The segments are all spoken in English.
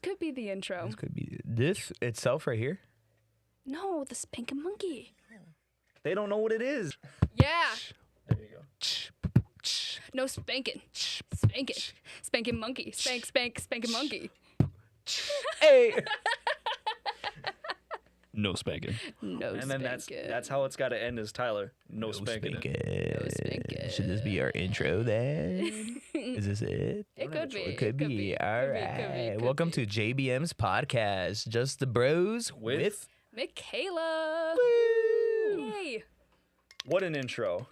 could be the intro. This could be this itself right here. No, the spanking monkey. They don't know what it is. Yeah. There you go. No spanking. Spanking. Spanking monkey. Spanking monkey. Hey. No spanking. No And spanking. then that's how it's got to end as Tyler. No spanking. No spanking. Should this be our intro then? Is this it? It could be. It could be. All right. Welcome to JBM's podcast, Just the Bros with Michaela. Woo! Yay. What an intro.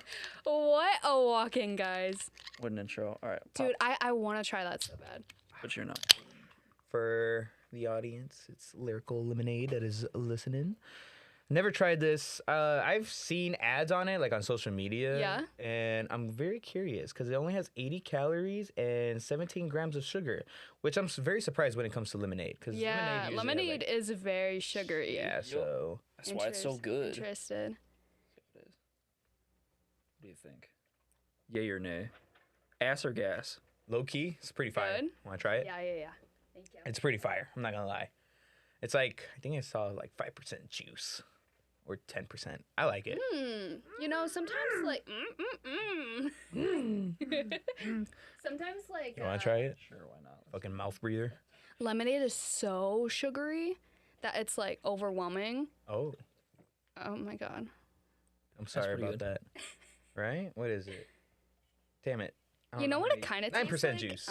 What a walk-in, guys. What an intro. All right. Dude, I want to try that so bad. But you're not. For the audience, it's Lyrical Lemonade that is listening. Never tried this. I've seen ads on it, like on social media. Yeah. And I'm very curious because it only has 80 calories and 17 grams of sugar, which I'm very surprised when it comes to lemonade. Cause Yeah, lemonade is very sugary. Yeah, so. That's why it's so good. Interested. What do you think? Yay or nay? Ass or gas? Low key, it's pretty fire. Good. Want to try it? Yeah. Thank you. It's pretty fire. I'm not gonna lie. It's like I think I saw like 5% juice, or 10%. I like it. You know, sometimes like sometimes like You want to try it? Sure, why not? Fucking mouth breather. lemonade is so sugary that it's like overwhelming. Oh, Oh my god. I'm sorry pretty about good. that. Right? What is it? Damn it. I You don't know what how it you- kind of tastes 9% like? juice.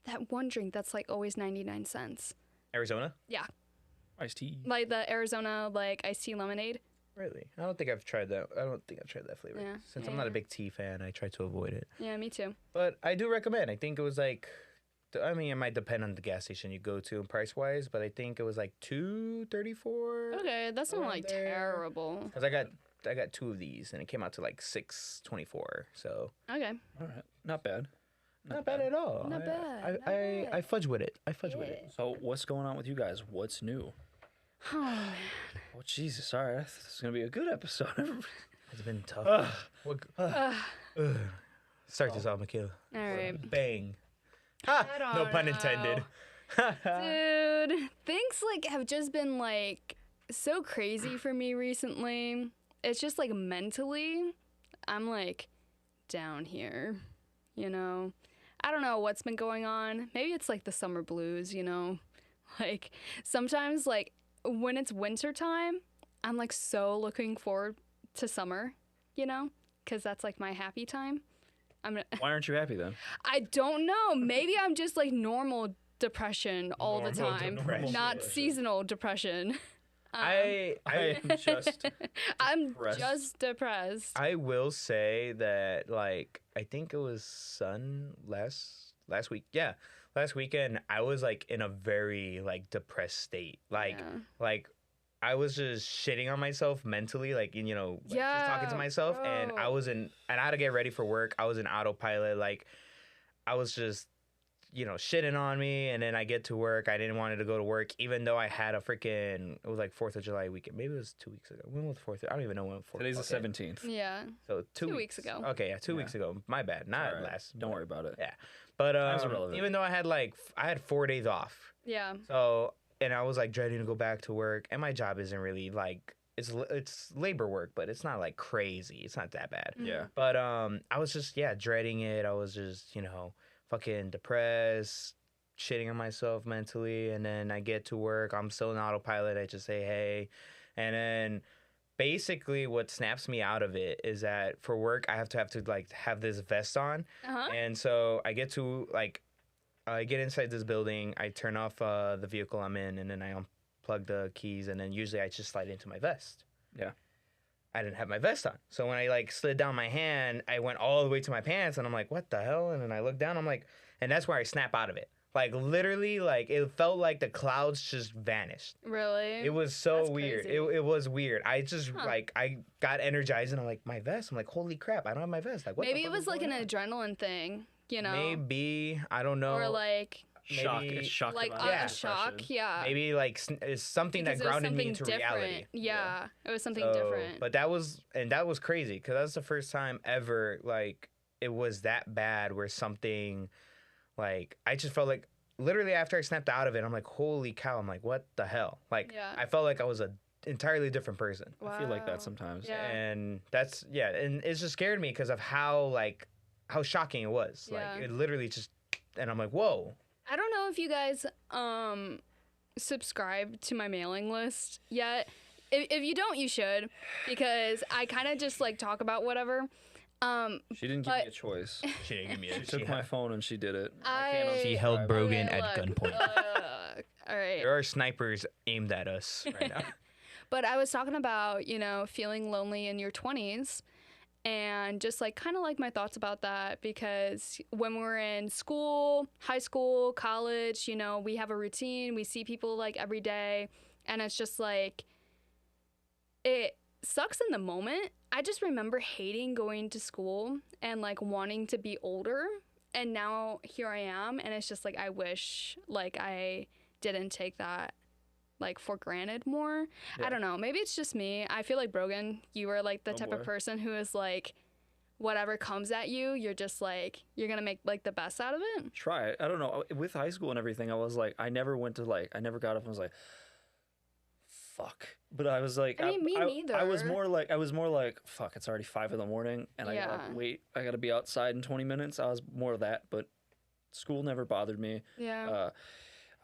That one drink that's like always 99 cents. Arizona? Yeah. Iced tea. Like the Arizona like iced tea lemonade. Really? I don't think I've tried that. I don't think I've tried that flavor. Yeah, Since yeah, I'm not a yeah. big tea fan, I try to avoid it. Yeah, me too. But I do recommend. I think it was like, I mean, it might depend on the gas station you go to and price wise, but I think it was like $2.34. Okay, that's not Around like there. terrible. Because I got two of these and it came out to like $6.24. So Okay. All right. Not bad. not bad at all. Not bad, not I bad. fudge with it. I fudge with it. So what's going on with you guys? What's new? Oh man. Oh, Jesus. All right. This is going to be a good episode. It's been tough. Start this off, Michaela. All right. Bang. Ha! I don't No pun know. intended. Dude, things like have just been like so crazy for me recently. It's just like mentally, I'm like down here, you know. I don't know what's been going on. Maybe it's like the summer blues, you know. Like sometimes like when it's winter time, I'm like so looking forward to summer, you know, cuz that's like my happy time. Why aren't you happy then? I don't know. Maybe I'm just like normal depression all the Normal time, depression. not seasonal depression. I am just. I'm Depressed. just depressed. I will say that, like, I think it was last week. Yeah, last weekend I was like in a very like depressed state. Like, Yeah. like I was just shitting on myself mentally, like, you know, like, just talking to Yeah, myself, and I bro. was in, and I had to get ready for work. I was in autopilot, like, I was just, you know, shitting on me, and then I get to work. I didn't want to go to work, even though I had a freaking, it was like 4th of July weekend. Maybe it was 2 weeks ago. When was 4th? I don't even know when 4th. Today's the okay. 17th. Yeah. So 2 2 weeks weeks ago. Okay, yeah, 2 Yeah. weeks ago. My bad. Not All right. last. Don't worry about it. Yeah. But Time's irrelevant. even though I had like, I had 4 days off. Yeah. So, and I was like dreading to go back to work, and my job isn't really like, it's labor work, but it's not like crazy. It's not that bad. Yeah. But I was just, yeah, dreading it. I was just, you know, fucking depressed, shitting on myself mentally. And then I get to work. I'm still in autopilot. I just say, hey. And then basically what snaps me out of it is that for work, I have to like have this vest on. Uh-huh. And so I get to like, I get inside this building. I turn off the vehicle I'm in, and then I unplug the keys. And then usually I just slide into my vest. Yeah. I didn't have my vest on. So when I like slid down my hand, I went all the way to my pants, and I'm like, what the hell? And then I look down, I'm like, and that's where I snap out of it. Like literally, like it felt like the clouds just vanished. Really? It was so That's weird. crazy. It was weird. I just Huh. like, I got energized, and I'm like, my vest. I'm like, holy crap, I don't have my vest. Like, what Maybe the it fuck was is like an going on? adrenaline thing, you know? Maybe, I don't know. Or like Shock. Maybe- It's shocked like about a Yeah. shock, yeah. Maybe like it's something Because that it was grounded me something into different. reality. Yeah. It was something So, different. But that was crazy because that was the first time ever like it was that bad where something like I just felt like literally after I snapped out of it, I'm like, holy cow! I'm like, what the hell? Like, Yeah. I felt like I was a entirely different person. I feel like that Wow. sometimes. Yeah. And that's and it just scared me because of how shocking it was. Yeah. Like it literally just, and I'm like, whoa. I don't know if you guys subscribe to my mailing list yet. If you don't, you should, because I kind of just like talk about whatever. She didn't give me a choice. She didn't give me She took my phone and she did it. She held unsubscribe. Brogan Okay, at look, gunpoint. all right. There are snipers aimed at us right now. But I was talking about, feeling lonely in your 20s and just like kind of like my thoughts about that, because when we're in school, high school, college, we have a routine, we see people like every day, and it's just like it sucks in the moment. I just remember hating going to school and like wanting to be older, and now here I am, and it's just like I wish like I didn't take that like for granted more. Yeah. I don't know. Maybe it's just me. I feel like Brogan, you are like the Oh, type boy. of person who is like, whatever comes at you, you're just like, you're gonna make like the best out of it. Try it. I don't know. With high school and everything, I was like, I never got up and was like, fuck. But I was like, I mean, me neither. I was more like, fuck, it's already 5 a.m. and I gotta Yeah. wait. I gotta be outside in 20 minutes. I was more of that, but school never bothered me. Yeah.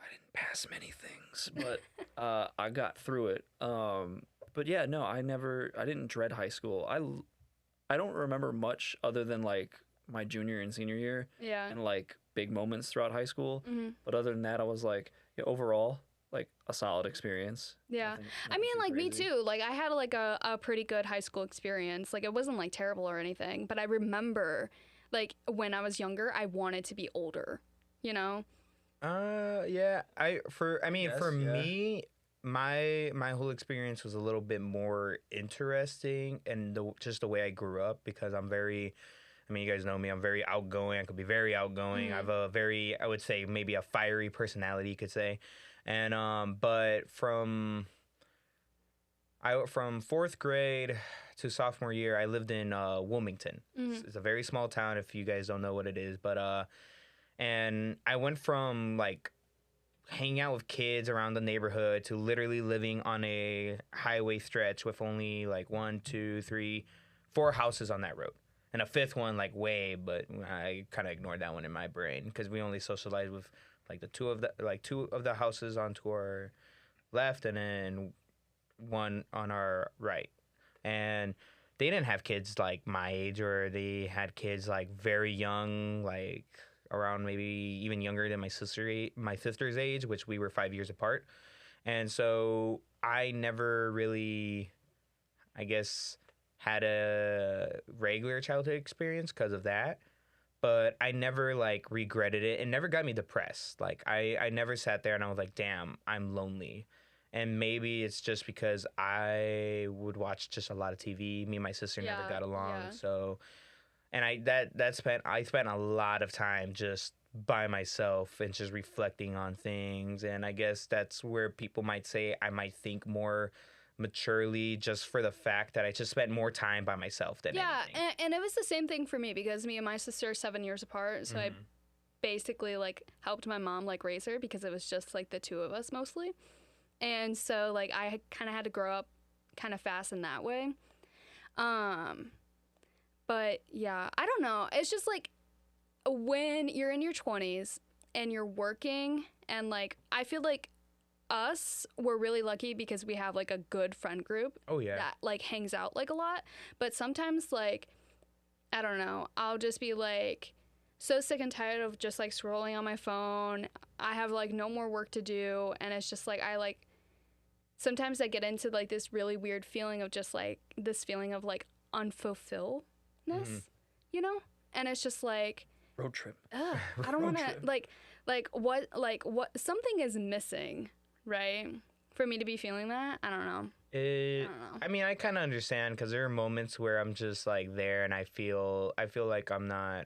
I didn't pass many things, but I got through it. But yeah, no, I didn't dread high school. I don't remember much other than like my junior and senior year Yeah. and like big moments throughout high school. hmm But other than that, I was like, yeah, overall, like a solid experience. Yeah. Nothing I mean, too like me crazy. too. Like I had like a pretty good high school experience. Like it wasn't like terrible or anything, but I remember like when I was younger, I wanted to be older, Yeah. For Yes, yeah. me, my whole experience was a little bit more interesting, and just the way I grew up, because I'm very. I mean, you guys know me. I'm very outgoing. I could be very outgoing. I have a very, I would say, maybe a fiery personality, you could say. And but from 4th grade to sophomore year, I lived in Wilmington. It's a very small town, if you guys don't know what it is. But and I went from like hanging out with kids around the neighborhood to literally living on a highway stretch with only like 1, 2, 3, 4 houses on that road. And a 5th one, like way, but I kind of ignored that one in my brain because we only socialized with like two of the houses onto our left, and then one on our right. And they didn't have kids like my age, or they had kids like very young, like around maybe even younger than my sister's age, which we were 5 years apart. And so I never really, I guess, had a regular childhood experience because of that, but I never like regretted it. It never got me depressed. Like I never sat there and I was like, damn, I'm lonely. And maybe it's just because I would watch just a lot of TV. Me and my sister never Yeah, got along. yeah. So, and I spent a lot of time just by myself and just reflecting on things. And I guess that's where people might say I might think more maturely, just for the fact that I just spent more time by myself than anything. and it was the same thing for me because me and my sister are 7 years apart, so I basically like helped my mom like raise her because it was just like the two of us mostly. And so like I kind of had to grow up kind of fast in that way. But yeah, I don't know. It's just like when you're in your 20s and you're working, and like I feel like we're really lucky because we have like a good friend group Oh yeah. that like hangs out like a lot. But sometimes like I don't know, I'll just be like so sick and tired of just like scrolling on my phone. I have like no more work to do, and it's just like sometimes I get into like this really weird feeling of just like this feeling of like unfulfilledness, and it's just like Road trip. ugh, I don't want to like what something is missing, right? For me to be feeling that, I don't know. It, I don't know. I mean, I kind of understand, because there are moments where I'm just like there, and I feel like I'm not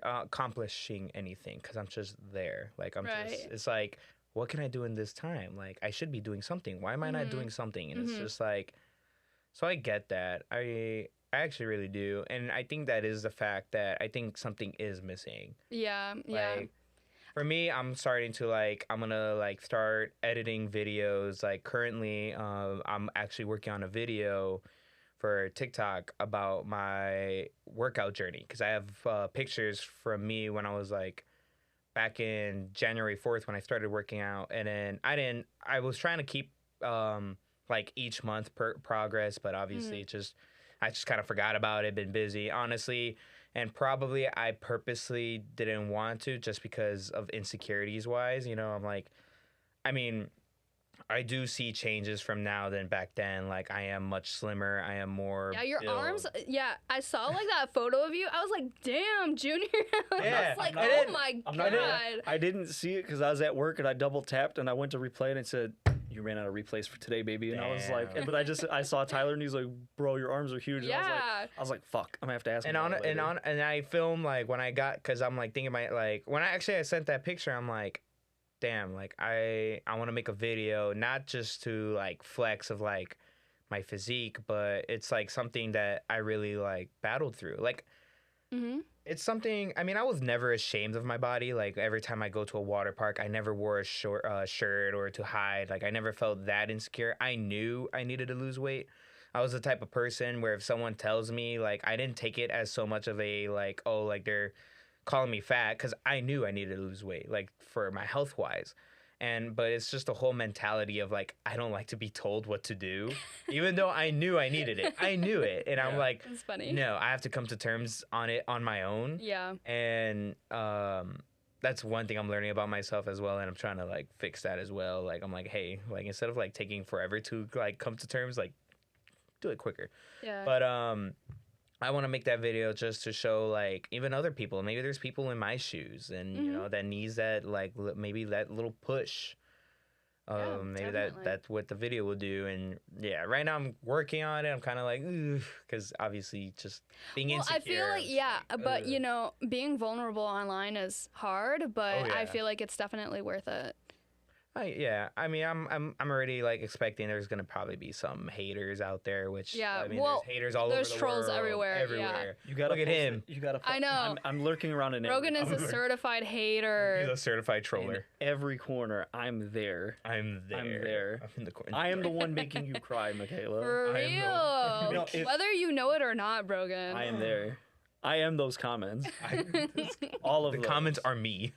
accomplishing anything, because I'm just there. Like I'm Right. just, it's like, what can I do in this time? Like I should be doing something. Why am I not doing something? And it's just like, so I get that. I actually really do. And I think that is the fact that I think something is missing. Yeah. Like, for me, I'm starting to like, I'm gonna like start editing videos. Like currently, I'm actually working on a video for TikTok about my workout journey because I have pictures from me when I was like back in January 4th when I started working out, and then I was trying to keep like each month progress, but obviously I just kind of forgot about it, been busy, honestly, and probably I purposely didn't want to just because of insecurities wise, you know, I'm like, I mean, I do see changes from now than back then. Like I am much slimmer. I am more. Yeah, your built. arms. Yeah, I saw like that photo of you. I was like, damn, Junior. I Yeah, was like, I'm oh not- my I'm god. not I didn't see it because I was at work and I double tapped and I went to replay it and it said, "You ran out of replays for today, baby." And I was like, Damn. but I saw Tyler and he's like, "Bro, your arms are huge." And Yeah. I was like, "Fuck, I'm gonna have to ask him." And about it later. and I film like when I got because I'm like thinking about like when I sent that picture, I'm like, damn, like I want to make a video not just to like flex of like my physique, but it's like something that I really like battled through. Like it's something. I mean, I was never ashamed of my body. Like every time I go to a water park, I never wore a short shirt or to hide. Like I never felt that insecure. I knew I needed to lose weight. I was the type of person where if someone tells me, like, I didn't take it as so much of a like, oh, like they're calling me fat, because I knew I needed to lose weight, like for my health wise. But it's just the whole mentality of like, I don't like to be told what to do, even though I knew I needed it. I knew it. And I'm like, That's funny. no, I have to come to terms on it on my own. Yeah. And that's one thing I'm learning about myself as well. And I'm trying to like fix that as well. Like, I'm like, hey, like instead of like taking forever to like come to terms, like do it quicker. Yeah. But I want to make that video just to show like even other people. Maybe there's people in my shoes, and you know that needs that like maybe that little push. Maybe definitely. that's what the video will do. And yeah, right now I'm working on it. I'm kind of like, because obviously just being Well, insecure. I feel like but you know, being vulnerable online is hard, but Oh, yeah. I feel like it's definitely worth it. I mean, I'm already like expecting there's gonna probably be some haters out there, which Yeah, I mean, well, there's haters all over there's the trolls world, everywhere, You gotta look at post him. it. You gotta. I know. I'm lurking around in Rogan every, is a certified He's hater. a certified in troller. every corner. I'm there. I'm there. I'm there. I'm in the corner. I am the one making you cry, Michaela. For I am real. No, if- Whether you know it or not, Brogan. I am there. I am those comments. All of The those. comments are me.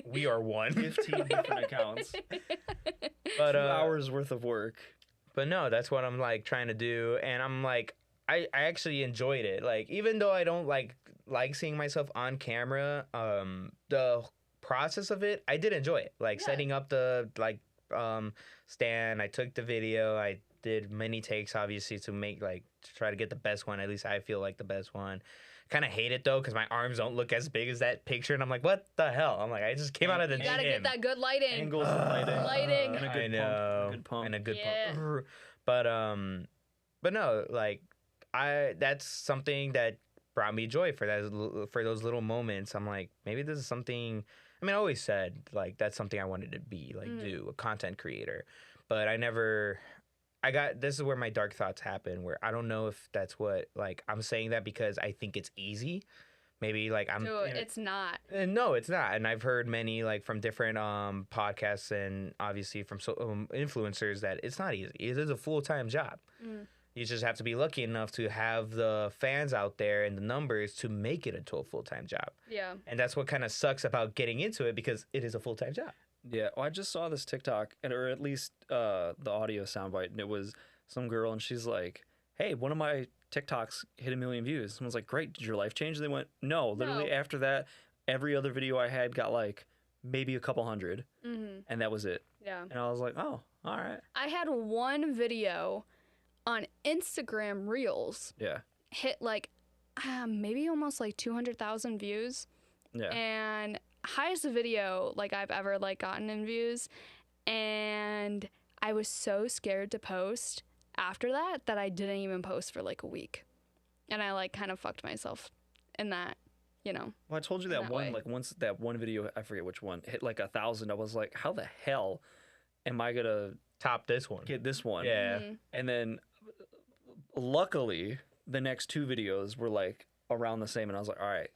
We are one. 15 different accounts. But 2 hours worth of work. But no, that's what I'm like trying to do, and I'm like, I actually enjoyed it. Like even though I don't like seeing myself on camera, the process of it, I did enjoy it. Like setting up the stand. I took the video. I did many takes, obviously, to try to get the best one. At least I feel like the best one. Kind of hate it though because my arms don't look as big as that picture, and I'm like, what the hell? I'm like, I just came out of the You gotta gym. get that good lighting. Angles and lighting. Lighting. And a I good know, pump. And a good pump. and a good Yeah. pump. But no, like that's something that brought me joy for those little moments. I'm like, maybe this is something. I mean, I always said like that's something I wanted to be, like do a content creator, but I never. This is where my dark thoughts happen, where I don't know if that's what, like, I'm saying that because I think it's easy. Maybe like I'm. Dude, it's not. And no, it's not. And I've heard many like from different podcasts and obviously from influencers that it's not easy. It is a full-time job. You just have to be lucky enough to have the fans out there and the numbers to make it into a full-time job. Yeah. And that's what kind of sucks about getting into it, because it is a full-time job. Yeah, well, I just saw this TikTok, or at least the audio soundbite, and it was some girl, and she's like, "Hey, one of my TikToks hit 1 million views." Someone's like, "Great, did your life change?" And they went, "No." Literally No. after that, every other video I had got like maybe a couple hundred, and that was it. Yeah. And I was like, "Oh, all right." I had one video on Instagram Reels Yeah, hit like maybe almost like 200,000 views. yeah. And highest video like I've ever like gotten in views, and I was so scared to post after that I didn't even post for like a week, and I like kind of fucked myself in that, you know. Well, I told you in that that one, way. like once that one video, I forget which one, hit like 1,000. I was like, "How the hell am I gonna Top this one. get this one?" Yeah. And then luckily the next 2 videos were like around the same, and I was like, all right,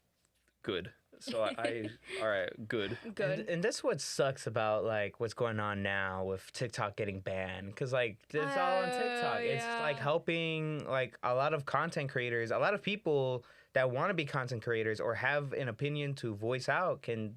good. So I all right, good. Good. And that's what sucks about like what's going on now with TikTok getting banned, because like it's all on TikTok. It's yeah. like helping like a lot of content creators, a lot of people that want to be content creators or have an opinion to voice out can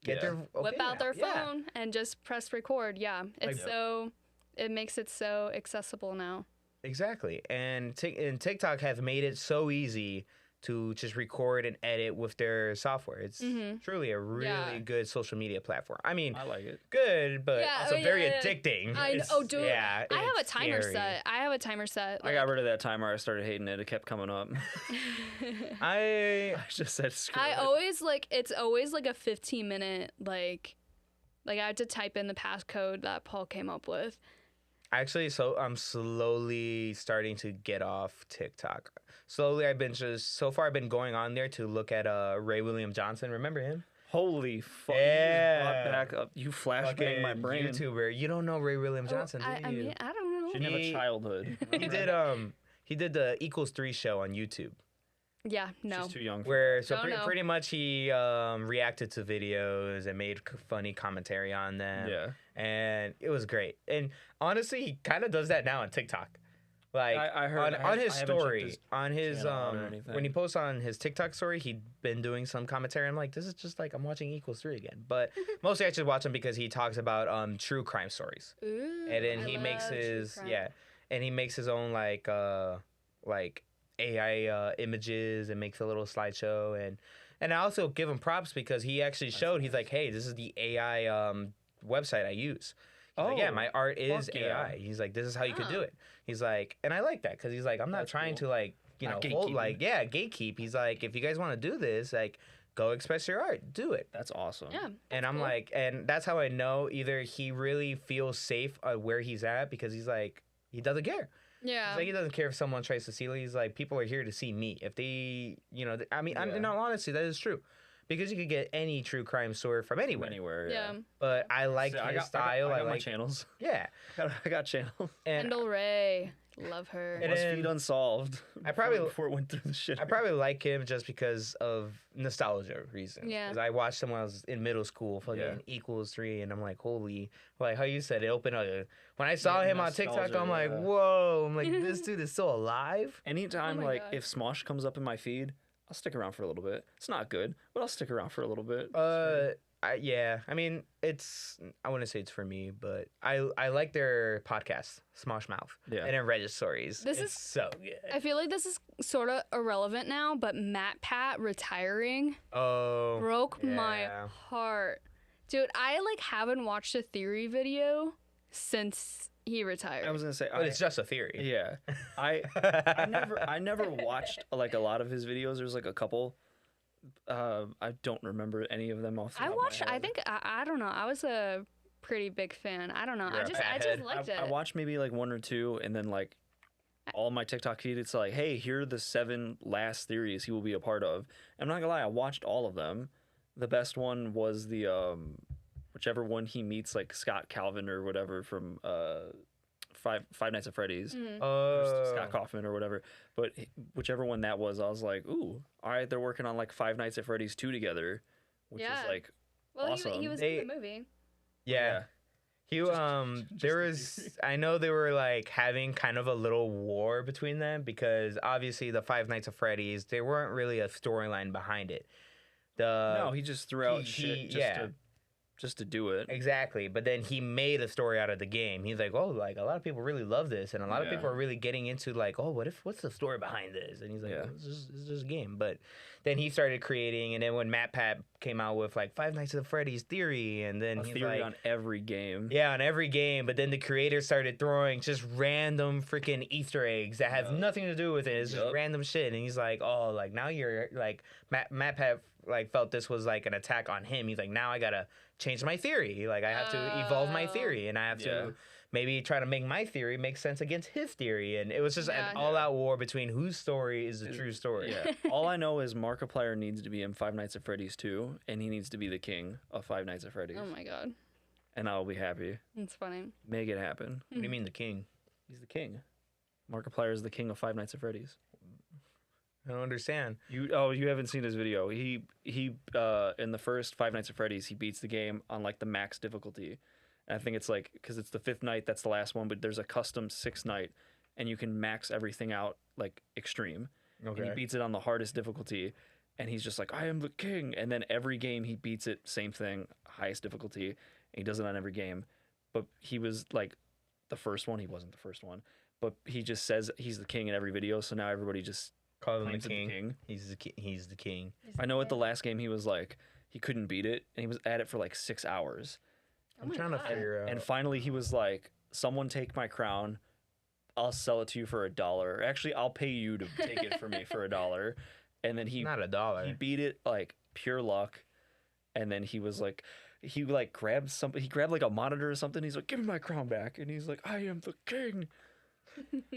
get Yeah. their Whip opinion out their Yeah. phone and just press record. Yeah, it's Like- so it makes it so accessible now. Exactly. And TikTok has made it so easy to just record and edit with their software. It's truly a really Yeah. good social media platform. I mean, I like it. good, but Yeah, also oh, very yeah. addicting. I know. It's- Oh, dude. Yeah, I have a it's timer scary. set. I have a timer set. I got rid of that timer. I started hating it. It kept coming up. I I just said screw I it. always like it's always like a 15-minute like I had to type in the passcode that Paul came up with. actually, so I'm slowly starting to get off TikTok. Slowly, I've been going on there to look at Ray William Johnson. Remember him? Holy fuck! Yeah. You just brought back up. You flashbang my Fucking brain. YouTuber. You don't know Ray William Johnson, Oh, do I you? mean, I don't know. She didn't have a He- childhood. He did the Equals 3 show on YouTube. Yeah, no. She's too young. For Where so Don't know. pretty much he reacted to videos and made funny commentary on them. Yeah. And it was great. And honestly, he kind of does that now on TikTok. Like I heard- on his I haven't checked story, his on his channel out or anything. when he posts on his TikTok story, he'd been doing some commentary. I'm like, this is just like I'm watching Equals 3 again. But mostly I just watch him because he talks about true crime stories. Ooh, And then I he makes love true his crime. and he makes his own like AI images and makes a little slideshow and I also give him props because he actually showed he's like, hey, this is the AI website I use. He's like, yeah, Oh, my art is fuck yeah. AI. He's like, this is how you could do Oh. it. He's like, and I like that because he's like, I'm not That's trying cool. to like Not hold gatekeeping. like gatekeep. He's like, if you guys want to do this, like, go express your art, do it. That's awesome. Yeah. And that's I'm cool. like, and that's how I know either he really feels safe where he's at because he's like, he doesn't care. yeah. He's like, he doesn't care if someone tries to steal it. He's like, people are here to see me. If they, I mean, Yeah. in all honesty, that is true. Because you could get any true crime story from anywhere. Anywhere. yeah. Yeah. But I like So his style. I got my like, channels. yeah. I got channels. And Kendall Ray. Love her. And BuzzFeed then- Unsolved. I probably- before it went through the shit. I probably like him just because of nostalgia reasons. Yeah. 'Cause I watched him when I was in middle school, fucking Yeah. Equals 3, and I'm like, holy, like how you said, it opened up. When I saw Yeah, him on TikTok, nostalgia, I'm like, yeah. whoa, I'm like, this dude is still alive. Anytime Oh my like God. if Smosh comes up in my feed, I'll stick around for a little bit. It's not good, but I'll stick around for a little bit. Yeah, I mean, I wouldn't say it's for me, but I like their podcast, Smosh Mouth, Yeah. and then Reddit stories. This It's is- so good. I feel like this is sort of irrelevant now, but Matt Pat retiring Oh, broke my yeah. heart. Dude, I like haven't watched a theory video since he retired. I was gonna say, But it's just a theory. yeah. I never watched like a lot of his videos. There's like a couple. I don't remember any of them off. The I top of my watched. I head. think I don't know. I was a pretty big fan. I don't know. You're a I just fathead. liked it. I watched maybe like 1 or 2, and then like all my TikTok feed, it's like, hey, here are the 7 last theories he will be a part of. I'm not gonna lie, I watched all of them. The best one was the whichever one he meets, like Scott Calvin or whatever from Five Nights at Freddy's. Mhm. Or Scott Kaufman or whatever, but whichever one that was, I was like, ooh, all right, they're working on like Five Nights at Freddy's 2 together, which Yeah. is like, Well, he awesome. was They- in the movie. Yeah. He there a was I know they were like having kind of a little war between them because obviously the Five Nights at Freddy's there weren't really a storyline behind it. no, he just threw out he- shit yeah. just to do it. Exactly, but then he made a story out of the game. He's like, "Oh, like a lot of people really love this, and a lot of Yeah. people are really getting into like, oh, what's the story behind this?" And he's like, Yeah. "Well, it's just a game." But then he started creating, and then when Matt Pat came out with like Five Nights at Freddy's theory, and then A he's theory like, on every game. yeah, on every game. But then the creators started throwing just random freaking Easter eggs that have Yup. nothing to do with it. It's just Yup. random shit. And he's like, oh, like now you're like Matt Pat like felt this was like an attack on him. He's like, now I gotta change my theory. Like I have to evolve my Oh. theory, and I have Yeah. to maybe try to make my theory make sense against his theory. And it was just Yeah. an all-out war between whose story is the true story. Yeah. All I know is Markiplier needs to be in Five Nights at Freddy's 2, and he needs to be the king of Five Nights at Freddy's. Oh my god, And I'll be happy. that's funny. Make it happen. What do you mean the king? He's the king. Markiplier is the king of Five Nights at Freddy's. I don't understand. You haven't seen his video. He in the first Five Nights at Freddy's, he beats the game on like the max difficulty. And I think it's like because it's the 5th night, that's the last one, but there's a custom 6th night, and you can max everything out like extreme. Okay. And he beats it on the hardest difficulty, and he's just like, I am the king. And then every game he beats it, same thing, highest difficulty, and he does it on every game. But he was like the first one. He wasn't the first one, but he just says he's the king in every video. So now everybody just Call him claims the it king. He's the king. He's the king. I know at the last game he was like he couldn't beat it, and he was at it for like 6 hours. I'm trying to figure out. And finally he was like, someone take my crown. I'll sell it to you for $1. Actually, I'll pay you to take it for me for $1. And then he Not $1. he beat it like pure luck. And then he was like, he grabbed something. He grabbed like a monitor or something. He's like, give me my crown back. And he's like, I am the king.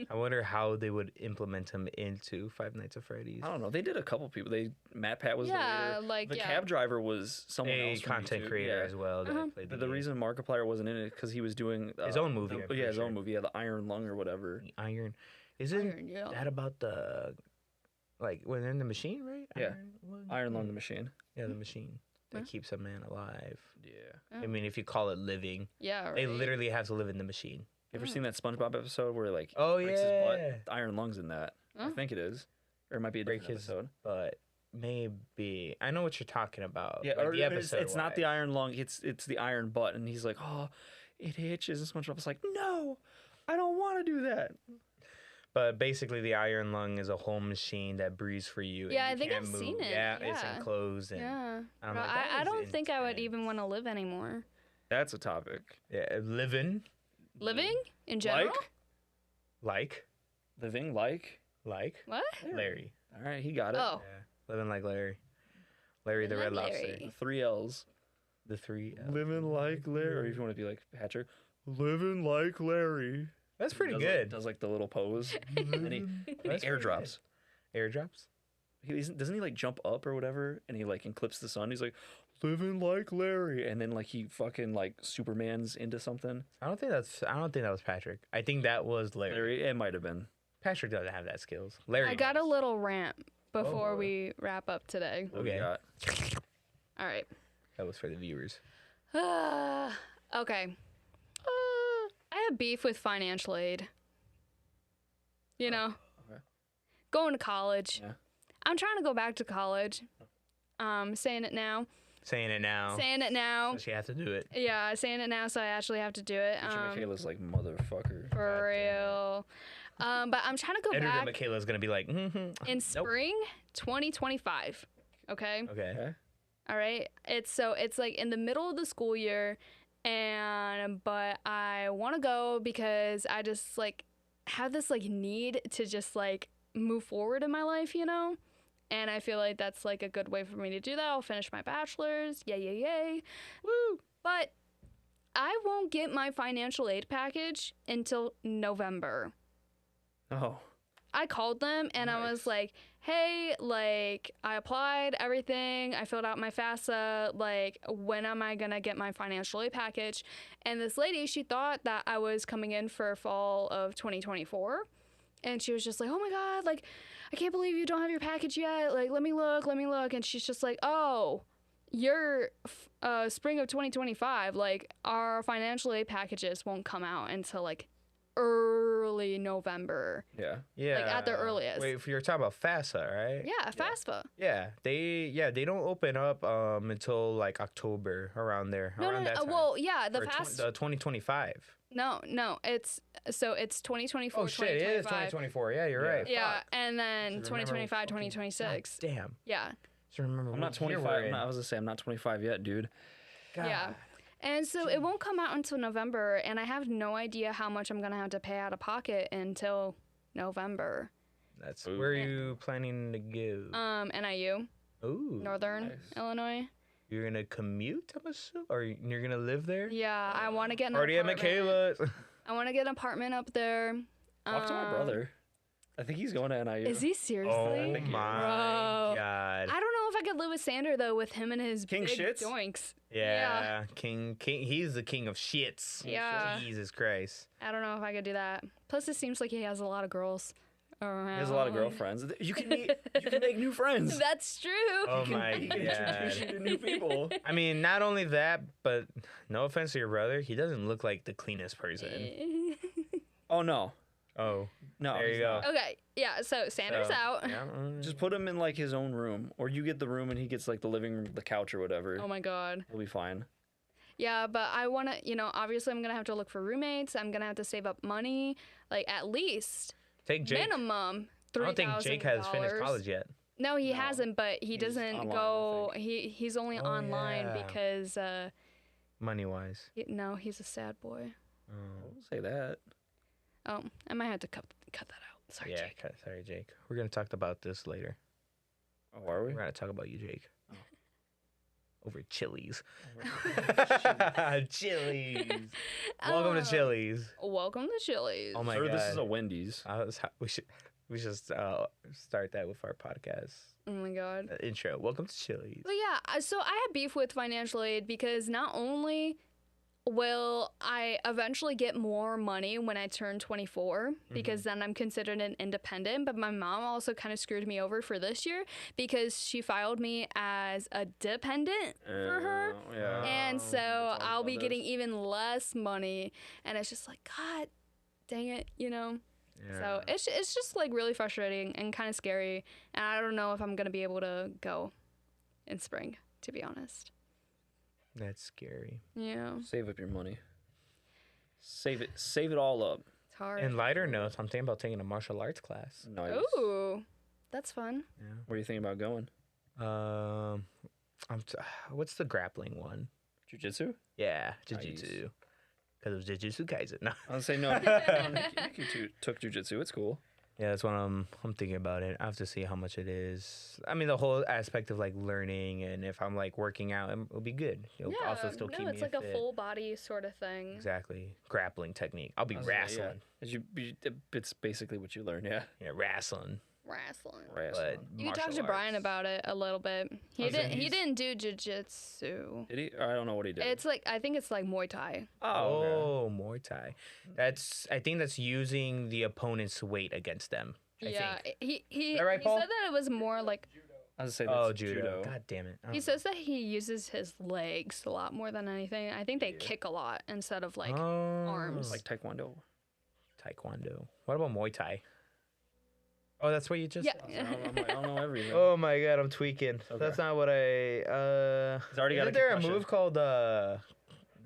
I wonder how they would implement him into Five Nights at Freddy's. I don't know. They did a couple people. Matt Pat was the leader. like The cab driver was someone A else from content YouTube. creator Yeah. as well. That played But the game. reason Markiplier wasn't in it because he was doing His own movie, I'm pretty his sure. own movie, the Iron Lung or whatever. Iron isn't Iron, yeah. that about the like when they're in the machine, right? Yeah. Lung? Iron Lung, the machine. Yeah, the machine that Huh? keeps a man alive. Yeah. I mean, if you call it living, Yeah, right. they literally have to live in the machine. You ever seen that SpongeBob episode where like Oh breaks his butt? yeah, The Iron Lung's in that. I Oh. think it is, or it might be a Break different his- episode. but maybe I know what you're talking about. Yeah, like or the episode. it's not the Iron Lung. It's the Iron Butt, and he's like, oh, it itches. And SpongeBob's like, no, I don't want to do that. But basically, the Iron Lung is a whole machine that breathes for you. and Yeah, you I think can't I've move. seen it. Yeah, it's Yeah. enclosed. And Yeah. I'm Bro, like, that I is don't think I would even intense. want to live anymore. That's a topic. Yeah, living Living in general? Like like living like. What? Larry. All right, he got it. Oh. Yeah, living like Larry. Larry the Red Like Lobster. Larry. 3 L's. The 3 L. Living like Larry, or if you want to be like Patrick, living like Larry. That's pretty does, good. Does like the little pose, and then he That's pretty airdrops. good. Airdrops? Doesn't he like jump up or whatever, and he like eclipses the sun? He's like living like Larry, and then like he fucking like Superman's into something. I don't think that was Patrick. I think that was Larry. Larry, it might have been. Patrick doesn't have that skills. Larry. I got a does. little rant before Oh. we wrap up today. What we Okay. got? All right. That was for the viewers. Okay. I have beef with financial aid. You know, okay. going to college. Yeah. I'm trying to go back to college. Saying it now. Saying it now. Saying it now. So she has to do it. Yeah, saying it now, so I actually have to do it. Teacher Michaela's like motherfucker. For real. But I'm trying to go Editor back Michaela's gonna be like, mm-hmm. in spring 2025. Okay. Okay. Okay. All right. It's like in the middle of the school year, but I want to go because I just like have this like need to just like move forward in my life, you know? And I feel like that's like a good way for me to do that. I'll finish my bachelor's. Yay, yay, yay. Woo. But I won't get my financial aid package until November. Oh. I called them and I was Nice. like, hey, like, I applied everything. I filled out my FAFSA. Like, when am I going to get my financial aid package? And this lady, she thought that I was coming in for fall of 2024. And she was just like, oh my God, like, I can't believe you don't have your package yet. Like, let me look. And she's just like, oh, you're spring of 2025. Like, our financial aid packages won't come out until, like, early November. Yeah. Yeah. at the earliest. Wait, you're talking about FAFSA, right? Yeah, FAFSA. Yeah. They don't open up until like October around there. No, around that time. well, yeah, the For FAFSA. 2025. No, it's 2024. Oh shit, it is 2024. Yeah, you're Yeah. right. Yeah, Fuck. and then Just remember 2025, fucking- 2026. God damn. Yeah, Just remember. I'm not what year 25. we're in. I was gonna say I'm not 25 yet, dude. yeah. And so it won't come out until November, and I have no idea how much I'm gonna have to pay out of pocket until November. That's Ooh. where are you planning to go? NIU, Ooh. Northern Nice. Illinois. You're gonna commute, I'm assuming, or you're gonna live there? Yeah, I want to get an Already at apartment. Michaela's. I want to get an apartment up there. Talk to my brother. I think he's going to NIU. Is he seriously? Oh think he is. my Bro. god. I don't know if I could live with Sander though, with him and his King big shits? doinks. Yeah, King. He's the king of shits. Yeah. Jesus Christ. I don't know if I could do that. Plus, it seems like he has a lot of girls around. He has a lot of girlfriends. You can make new friends. That's true. Oh my He can introduce you god. to new people. I mean, not only that, but no offense to your brother, he doesn't look like the cleanest person. Oh no, Oh, no. there you he's go. not. Okay, yeah, so Sanders So, out. yeah, Just put him in like his own room, or you get the room and he gets like the living room, the couch or whatever. Oh my god. He'll be fine. Yeah, but I want to, obviously I'm going to have to look for roommates. I'm going to have to save up money, like at least take Jake. minimum $3,000. I don't think Jake has finished college yet. No, he No. hasn't, but he He's doesn't online, I go. think. He's only Oh, online yeah. because Money wise. no, he's a sad boy. Don't say that. Oh, I might have to cut that out. Sorry, Yeah, Jake. sorry, Jake. We're gonna talk about this later. Oh, are we? We're gonna talk about you, Jake. Oh. Over Chili's. Chili's. Welcome to Chili's. Welcome to Chili's. Oh my Sir, god. this is a Wendy's. We should start that with our podcast Oh my god. intro. Welcome to Chili's. But yeah, so I have beef with financial aid because not only will I eventually get more money when I turn 24 because then I'm considered an independent, but my mom also kind of screwed me over for this year because she filed me as a dependent for her. Yeah. And so talked I'll about be this. getting even less money and it's just like, god dang it, So it's just like really frustrating and kind of scary, and I don't know if I'm gonna be able to go in spring, to be honest. That's scary. Yeah, Save up your money. Save it all up. it's hard. And lighter notes, I'm thinking about taking a martial arts class. Nice. Ooh, that's fun. Where are you thinking about going? What's the grappling one? Jiu-jitsu? Yeah, Nice. jiu-jitsu. Because it was Jujutsu Kaisen. No. I would say no. Nikki took jiu-jitsu. It's cool. Yeah, that's what I'm thinking about it. I have to see how much it is. I mean, the whole aspect of like learning, and if I'm like working out, it'll be good. It'll Yeah, also still keep no, it's me like a fit. full body sort of thing. Exactly. Grappling technique. I'll be I was gonna say, wrestling. It's basically what you learn, yeah. Yeah, wrestling. Wrestling. Wrestling. But You can talk martial to Brian arts. about it a little bit. He I said didn't. He he's- didn't do jujitsu. Did he? I don't know what he did. It's like I think it's like Muay Thai. okay. Muay Thai. I think that's using the opponent's weight against them. I Yeah, think. he that right, he Paul? said that it was more like I was gonna say Oh, that's judo. God damn it. he says that he uses his legs a lot more than anything. I think they kick a lot instead of like arms. like Taekwondo. Taekwondo. What about Muay Thai? Oh, that's what you just Yeah. said? I don't know everything. Oh my god, I'm tweaking. Okay. That's not what I He's already got Isn't a there concussion. a move called no,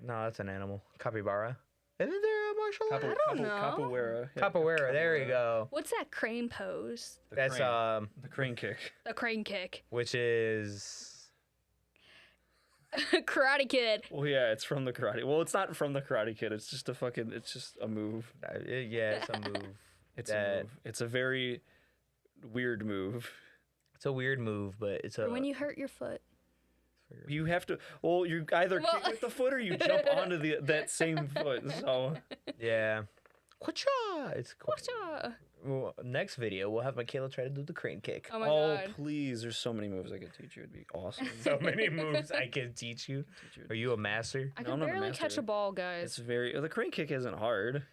that's an animal. Capybara. Isn't there a martial art? I don't know. Capoeira. Yeah, Capoeira, there you go. What's that crane pose? The That's crane. The crane kick. The crane kick. which is Karate Kid. Well, yeah, it's from the Karate. Well, it's not from the Karate Kid. It's just it's just a move. yeah, it's a move. It's a That- move. It's a very weird move. It's a weird move, but it's a When you hurt your foot. You have to. Well, you either Well- kick with the foot or you jump onto that same foot. So yeah. Kwacha! It's Whatcha? well, next video we'll have Michaela try to do the crane kick. Oh my oh god. please, there's so many moves I could teach you. It'd be awesome. So many moves I can teach you. Teach you. Are you a master? I No, can I'm not a barely catch master. a ball, guys. It's very. The crane kick isn't hard.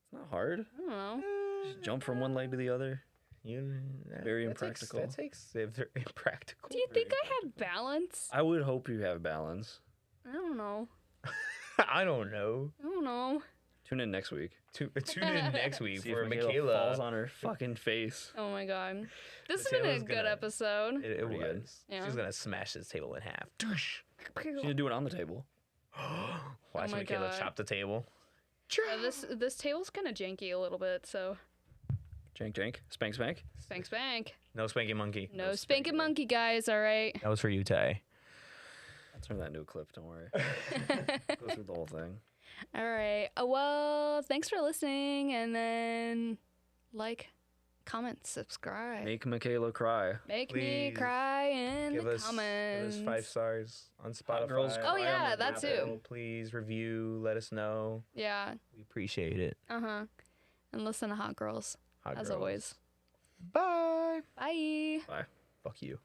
It's not hard. I don't know. Just jump from one leg to the other. Very that impractical. That takes very impractical. Do you think I have balance? I would hope you have balance. I don't know. I don't know. I don't know. Tune in next week. Tune in next week See for if Michaela. falls on her fucking face. Oh my god. This has been a Michaela's good gonna- episode. It Pretty good. was. Yeah. She's gonna smash this table in half. She should do it on the table. Watch my Michaela God. chop the table. Yeah, this table's kind of janky a little bit, so Jank jank. Spank spank. spank spank. No spanky monkey. No spanking monkey, guys. All right. That was for you, Ty. I'll turn that into a clip. Don't worry. Go through the whole thing. All right. Well, thanks for listening, and then like, comment, subscribe. Make Michaela cry. Make me Please cry in Give the us comments. 5 stars on Spotify. Girls Oh, Cry yeah, on the that Apple. too. Please review. Let us know. Yeah. We appreciate it. And listen to Hot Girls Hot as girls. always. Bye. Bye. Bye. Fuck you.